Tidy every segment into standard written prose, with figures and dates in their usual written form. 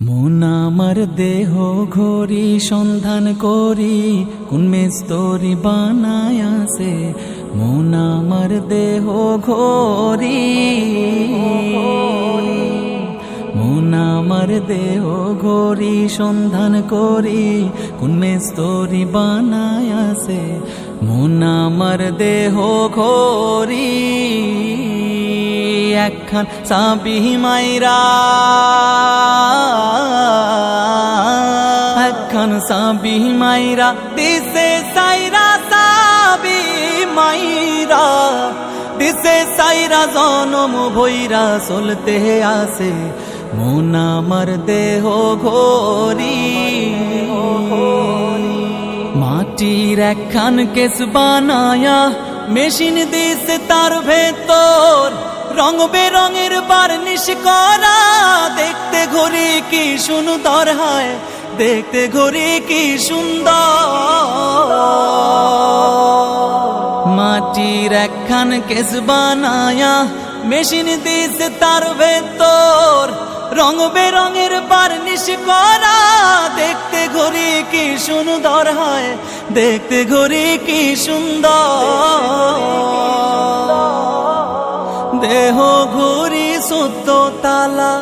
মন আমার দেহ ঘড়ি সন্ধান করি কোন মেস্তরি বানায় আছে। মন আমার দেহ ঘড়ি, মন আমার দেহ ঘড়ি সন্ধান করি কোন মেস্তরি বানায় আছে। মন আমার দেহ ঘড়ি একখান সাবি মাইরা, একখান সাবি মাইরা দিছে সাইরা, সাবি মাইরা দিছে সাইরা জনম ভৈরা চলতে আসে। মন আমার দেহ ঘড়ি মাটির একখান কেস বানায়া মেশিন দিছে তার ভেতর রং বেরঙের বার্নিশ করা। দেখতে ঘড়ি কি সুন্দর হয়, দেখতে ঘড়ি কি সুন্দর। মাটির একখান কেস বানায়া মেশিন দিছে তার ভেতর রং বেরঙের বার্নিশ করা। দেখতে ঘড়ি কি সুন্দর হয়, দেখতে ঘড়ি কি সুন্দর। দেহ ঘড়ি 14 তালা,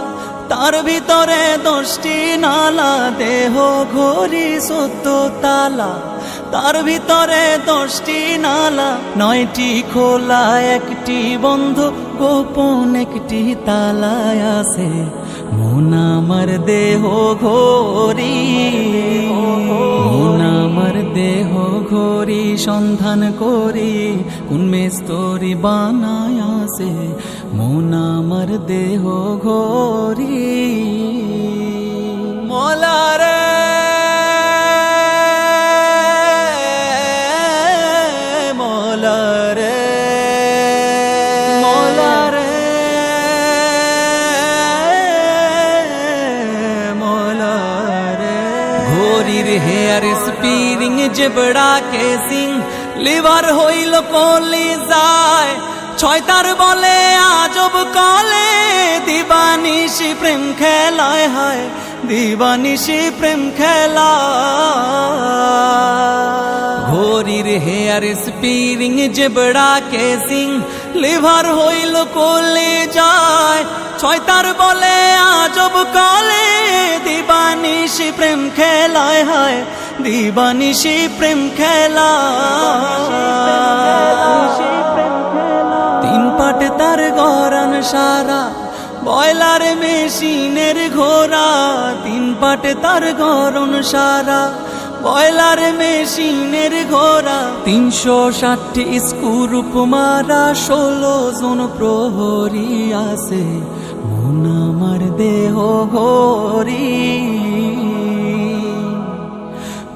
তার ভিতরে 10টি নালা। দেহ ঘড়ি 14 তালা, তার ভিতরে 10টি নালা। 9টি খোলা, 1টি বন্ধ, গোপন 1টি তালায় আছে। মন আমার দেহ ঘড়ি, মন আমার দেহ ঘড়ি সন্ধান করি কোন মেস্তরি বানায় আছে। মন আমার দেহ ঘড়ি মলারে মলারে মলারে মলারে। ঘড়ির হেয়ার স্পিরিং জেবড়া কেসিং লিভার হইল কলিজায়। 6 তার বলে আজব কলে দিবানিশি প্রেম খেলায় হয়, দিবানিশি প্রেম খেলা। ঘড়ির হেয়ার স্পিরিং জেবড়া কেসিং লিভার হইল কলিজায়। 6 তার বলে আজব কলে দিবানিশি প্রেম খেলায় হয়, দিবানিশি প্রেম খেলা। 3 পাট তার গরান সারা বয়লার মেশিনের ঘোড়া। 3 পাট তার গরন সারা বয়লার মেশিনের ঘোড়া। 360টি স্ক্রুপ মারা 16 জন প্রহরী আছে। মন আমার দেহ ঘড়ি,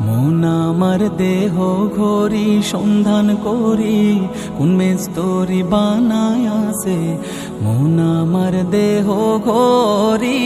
মন আমার দেহ ঘড়ি সন্ধান করি কোন মেস্তরি বানায় আছে। মন আমার দেহ ঘড়ি।